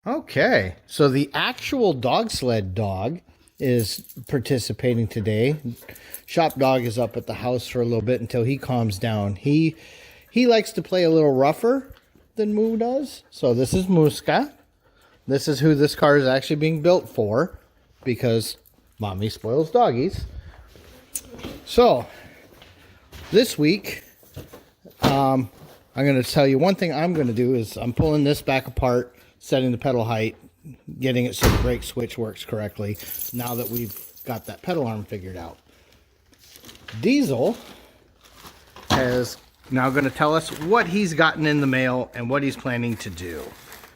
Okay, so the actual dog sled dog is participating today. Shop Dog is up at the house for a little bit until he calms down. He likes to play a little rougher than Moo does. So this is Muska. This is who this car is actually being built for, because mommy spoils doggies. So this week, I'm going to tell you one thing I'm going to do is I'm pulling this back apart, setting the pedal height, getting it so the brake switch works correctly now that we've got that pedal arm figured out. Diesel is now going to tell us what he's gotten in the mail and what he's planning to do.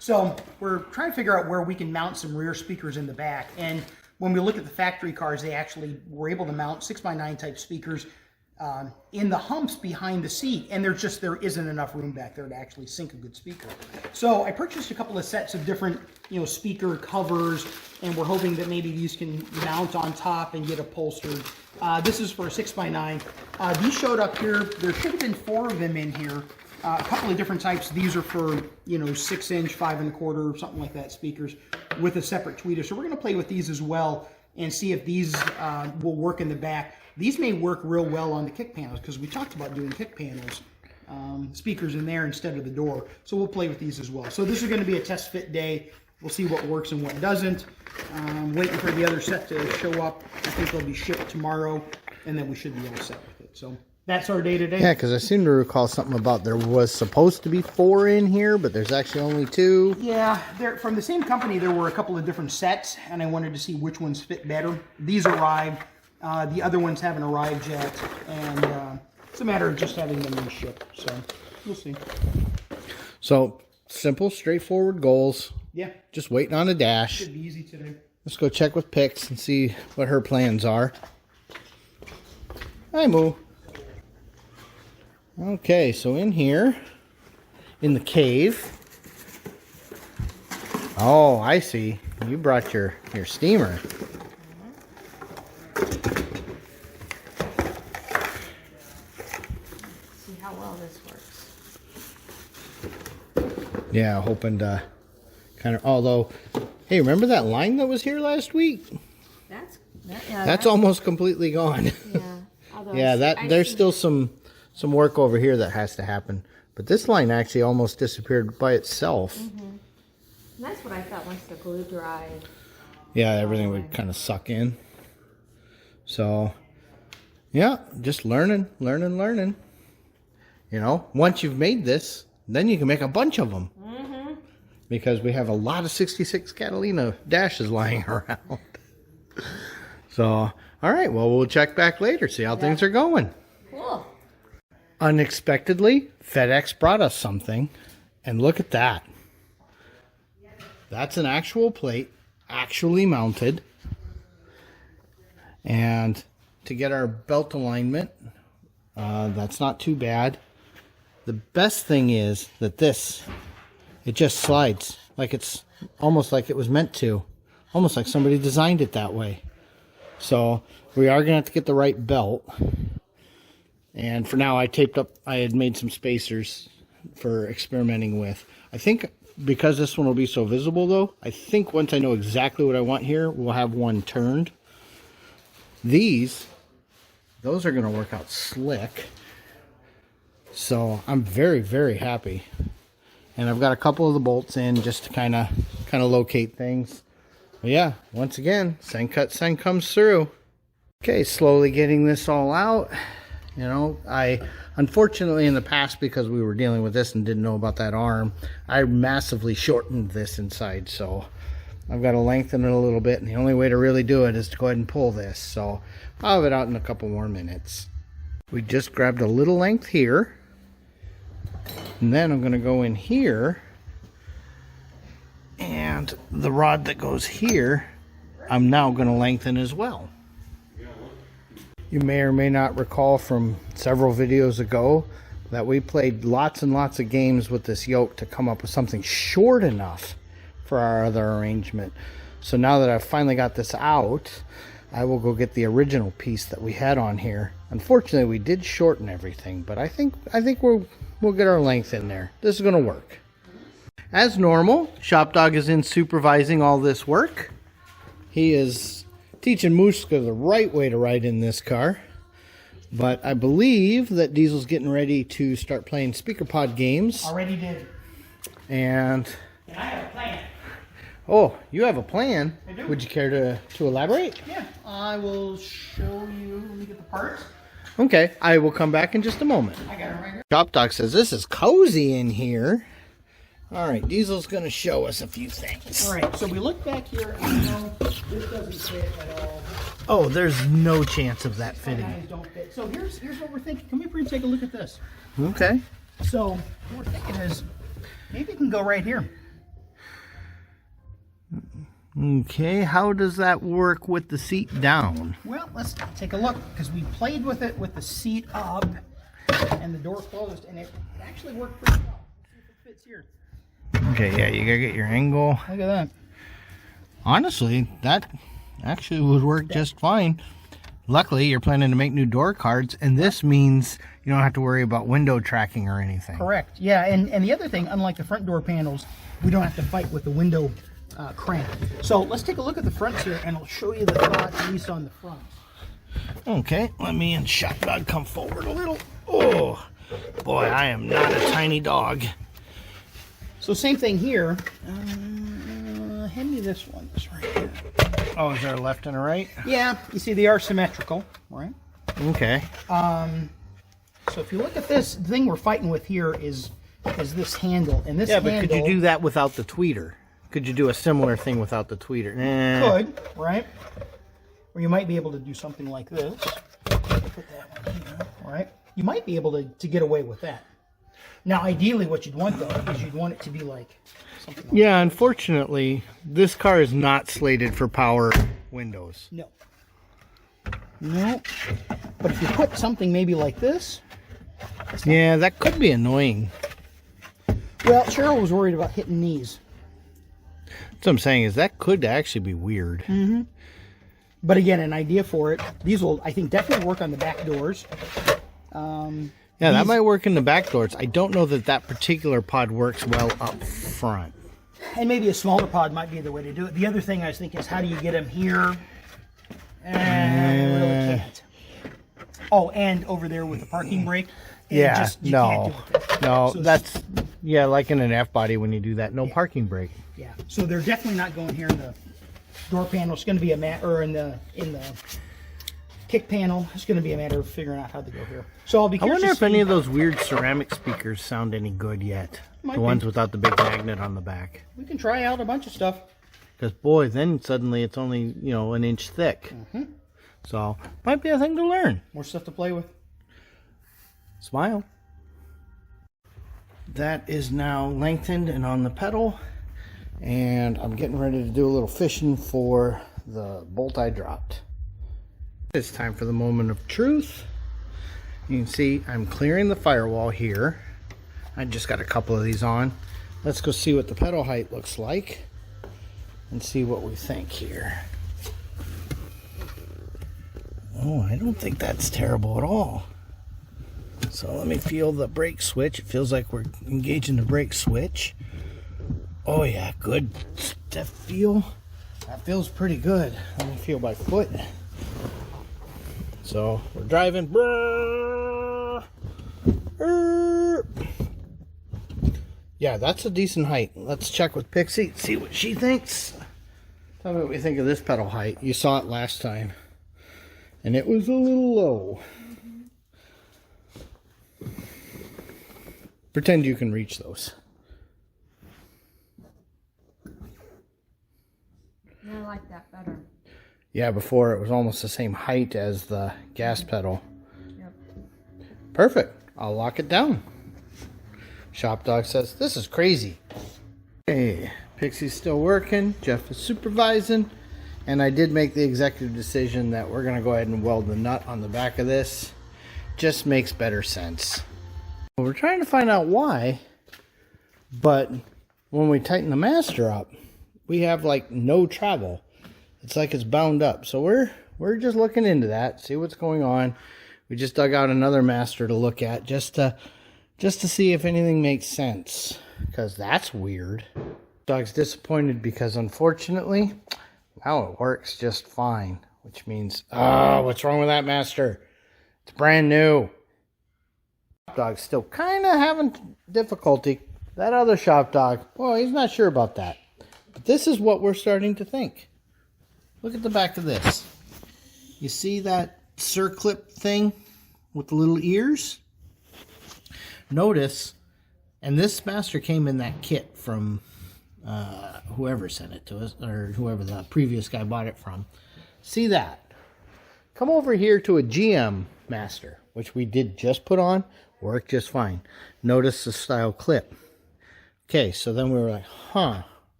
So we're trying to figure out where we can mount some rear speakers in the back. And when we look at the factory cars, they actually were able to mount 6x9 type speakers in the humps behind the seat, and there isn't enough room back there to actually sink a good speaker. So I purchased a couple of sets of different, speaker covers, and we're hoping that maybe these can mount on top and get upholstered. This is for a 6x9. These showed up here. There should have been 4 of them in here. A couple of different types. These are for 6-inch, 5 1/4, something like that speakers with a separate tweeter. So we're going to play with these as well and see if these will work in the back. These may work real well on the kick panels because we talked about doing kick panels, speakers in there instead of the door. So we'll play with these as well. So this is going to be a test fit day. We'll see what works and what doesn't. Waiting for the other set to show up. I think they'll be shipped tomorrow, and then we should be all set with it. So that's our day today. Yeah, because I seem to recall something about there was supposed to be 4 in here, but there's actually only 2. Yeah, they're from the same company. There were a couple of different sets, and I wanted to see which ones fit better. These arrived. The other ones haven't arrived yet, and it's a matter of just having them reshipped. So we'll see. So simple, straightforward goals. Yeah. Just waiting on a dash. Should be easy today. Let's go check with Pix and see what her plans are. Hi, Moo. Okay, so in here, in the cave. Oh, I see. You brought your steamer. See how well this works. Yeah, hoping to kind of, although, hey, remember that line that was here last week? That's almost completely gone. Yeah. Yeah, there's still some work over here that has to happen. But this line actually almost disappeared by itself. And that's what I thought once the glue dried. Yeah, everything would kind of suck in. So, yeah, just learning. Once you've made this, then you can make a bunch of them. Because we have a lot of 66 Catalina dashes lying around. So, all right, well, we'll check back later, see how things are going. Cool. Unexpectedly, FedEx brought us something, and look at that. That's an actual plate, actually mounted. And to get our belt alignment, that's not too bad. The best thing is that it just slides like it's almost like it was meant to. Almost like somebody designed it that way. So we are going to have to get the right belt. And for now, I had made some spacers for experimenting with. I think because this one will be so visible though, I think once I know exactly what I want here, we'll have one turned. Those are going to work out slick. So I'm very, very happy. And I've got a couple of the bolts in just to kind of locate things. But yeah, once again, send cut, send comes through. Okay, slowly getting this all out. I unfortunately in the past, because we were dealing with this and didn't know about that arm, I massively shortened this inside. So I've got to lengthen it a little bit, and the only way to really do it is to go ahead and pull this. So I'll have it out in a couple more minutes. We just grabbed a little length here, and then I'm going to go in here, and the rod that goes here I'm now going to lengthen as well. You may or may not recall from several videos ago that we played lots and lots of games with this yoke to come up with something short enough for our other arrangement. So now that I've finally got this out, I will go get the original piece that we had on here. Unfortunately, we did shorten everything, but I think we'll get our length in there. This is going to work. As normal, ShopDog is in supervising all this work. He is teaching Muska the right way to ride in this car. But I believe that Diesel's getting ready to start playing speaker pod games. Already did. And I have a plan. oh, you have a plan? I do. Would you care to elaborate? Yeah, I will show you. Let me get the parts. Okay, I will come back in just a moment. I got it right here. ShopDog says this is cozy in here. All right, Diesel's going to show us a few things. All right, so we look back here and this doesn't fit at all. Oh, there's no chance of that fitting. Guys don't fit. So here's what we're thinking. Come here and take a look at this. Okay. So what we're thinking is maybe it can go right here. Okay, how does that work with the seat down? Well, let's take a look because we played with it with the seat up and the door closed, and it actually worked pretty well. Let's see if it fits here. Okay, yeah, you gotta get your angle. Look at that. Honestly, that actually would work just fine. Luckily, you're planning to make new door cards, and this means you don't have to worry about window tracking or anything. Correct. Yeah, and the other thing, unlike the front door panels, we don't have to fight with the window crank. So let's take a look at the fronts here, and I'll show you the thought, at least on the front. Okay, let me and ShopDog come forward a little. Oh, boy, I am not a tiny dog. So same thing here. Hand me this one. This right here. Oh, is there a left and a right? Yeah, you see they are symmetrical, right? Okay. So if you look at this, the thing we're fighting with here is this handle, and this Yeah, handle. but could you do that without the tweeter? Could you do a similar thing without the tweeter? Could, right? Or you might be able to do something like this. Put that one here, right? You might be able to get away with that. Now, ideally, what you'd want, though, is you'd want it to be like something like Yeah, unfortunately, this car is not slated for power windows. No. No. But if you put something maybe like this. Yeah, that could be annoying. Well, Cheryl was worried about hitting these. That's what I'm saying is that could actually be weird. Mm-hmm. But again, an idea for it. These will, I think, definitely work on the back doors. Yeah, that might work in the back doors. I don't know that that particular pod works well up front. And maybe a smaller pod might be the way to do it. The other thing I was thinking is how do you get them here? And really can't. Oh, and over there with the parking brake. Yeah, you can't do it. no, So that's, yeah, like in an F-body when you do that, no parking brake. Yeah, so they're definitely not going here in the door panel. It's going to be a or in the kick panel. It's going to be a matter of figuring out how to go here. So I'll be I curious. wonder if any of those weird ceramic speakers sound any good yet. Might The be. ones without the big magnet on the back. We can try out a bunch of stuff. Because, boy, then suddenly it's only, you know, an inch thick. Mm-hmm. So, might be a thing to learn. More stuff to play with. Smile. That is now lengthened and on the pedal. And I'm getting ready to do a little fishing for the bolt I dropped. It's time for the moment of truth. You can see I'm clearing the firewall here. I just got a couple of these on. Let's go see what the pedal height looks like and see what we think here. Oh, I don't think that's terrible at all. So let me feel the brake switch. It feels like we're engaging the brake switch. Oh yeah, good stiff feel. That feels pretty good. Let me feel my foot. So we're driving. Yeah, that's a decent height. Let's check with Pixie, see what she thinks. Tell me what we think of this pedal height. You saw it last time. And it was a little low. Pretend you can reach those. I like that better. Yeah, before it was almost the same height as the gas pedal. Yep. Perfect. I'll lock it down. ShopDog says, this is crazy. Hey, Pixie's still working. Jeff is supervising. And I did make the executive decision that we're going to go ahead and weld the nut on the back of this. Just makes better sense. Well, we're trying to find out why. But when we tighten the master up, we have like no travel. It's like it's bound up. So we're just looking into that, see what's going on. We just dug out another master to look at just to see if anything makes sense. because that's weird. Dog's disappointed because unfortunately, now it works just fine. Which means, what's wrong with that master? It's brand new. Dog's still kind of having difficulty. That other shop dog, well, he's not sure about that. But this is what we're starting to think. Look at the back of this. You see that circlip thing with the little ears? Notice, and this master came in that kit from whoever sent it to us, or whoever the previous guy bought it from. See that? Come over here to a GM master, which we did just put on. Worked just fine. Notice the style clip. Okay, so then we were like, huh.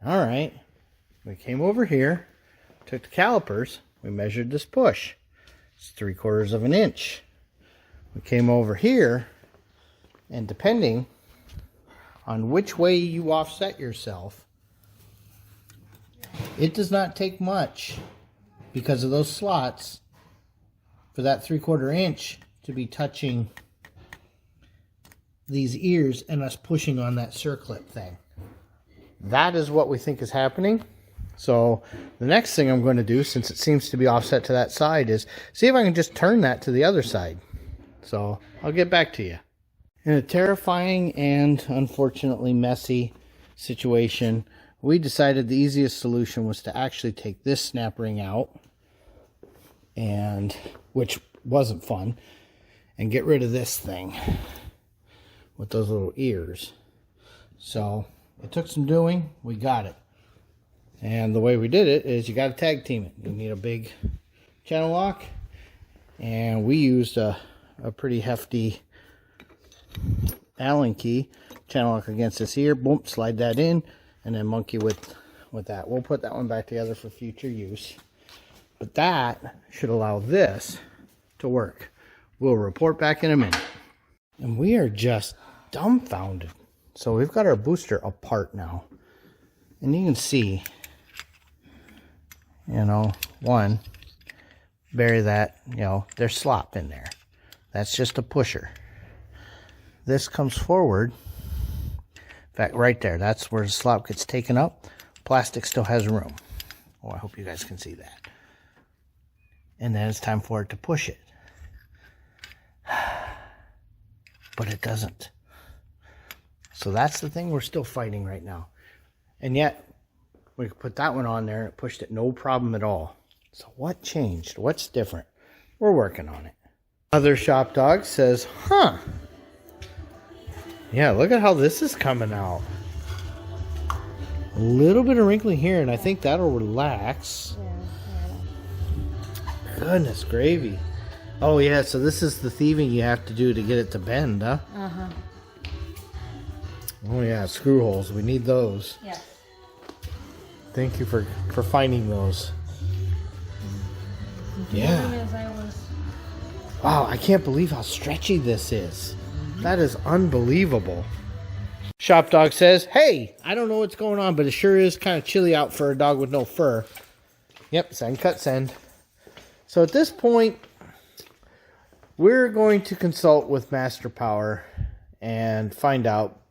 All right. We came over here, took the calipers, we measured this push. It's 3/4 of an inch. We came over here, and depending on which way you offset yourself, it does not take much because of those slots for that 3/4 inch to be touching these ears and us pushing on that circlip thing. That is what we think is happening. So the next thing I'm going to do, since it seems to be offset to that side, is see if I can just turn that to the other side. So I'll get back to you. In a terrifying and unfortunately messy situation, we decided the easiest solution was to actually take this snap ring out, and which wasn't fun, and get rid of this thing with those little ears. So it took some doing. We got it. And the way we did it is you got to tag team it. You need a big channel lock, and we used a pretty hefty Allen key channel lock against this ear. Boom, slide that in, and then monkey with that. We'll put that one back together for future use. But that should allow this to work. We'll report back in a minute. And we are just dumbfounded. So we've got our booster apart now. And you can see, you know, one, bury that, you know, there's slop in there. That's just a pusher. This comes forward. In fact, right there, that's where the slop gets taken up. Plastic still has room. Oh, I hope you guys can see that. And then it's time for it to push it. But it doesn't. So that's the thing we're still fighting right now. And yet, we could put that one on there and it pushed it no problem at all. So what changed? What's different? We're working on it. Other shop dog says, huh. Yeah, look at how this is coming out. A little bit of wrinkling here, and I think that'll relax. Goodness gravy. Oh yeah, so this is the thieving you have to do to get it to bend, huh? Uh-huh. Oh yeah, screw holes. We need those. Yeah. Thank you for finding those. Yeah. Wow, I can't believe how stretchy this is. That is unbelievable. Shop Dog says, hey, I don't know what's going on, but it sure is kind of chilly out for a dog with no fur. Yep, send, cut, send. So at this point, we're going to consult with Master Power and find out.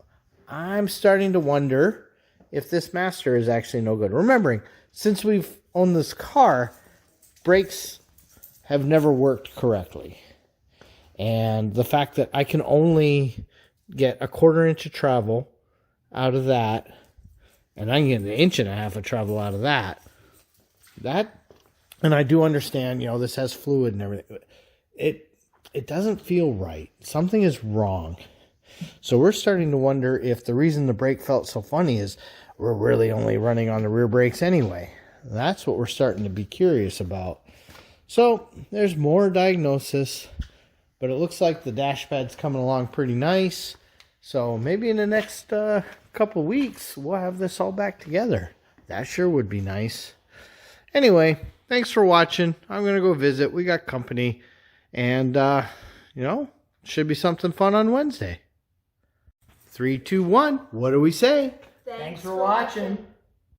I'm starting to wonder if this master is actually no good. Remembering, since we've owned this car, brakes have never worked correctly. And the fact that I can only get 1/4 inch of travel out of that, and I can get 1.5 inches of travel out of that, and I do understand, you know, this has fluid and everything. It doesn't feel right. Something is wrong. So we're starting to wonder if the reason the brake felt so funny is we're really only running on the rear brakes anyway. That's what we're starting to be curious about. So there's more diagnosis, but it looks like the dash pad's coming along pretty nice. So maybe in the next couple weeks, we'll have this all back together. That sure would be nice. Anyway, thanks for watching. I'm going to go visit. We got company. And, you know, should be something fun on Wednesday. 3, 2, 1. What do we say? Thanks for watching.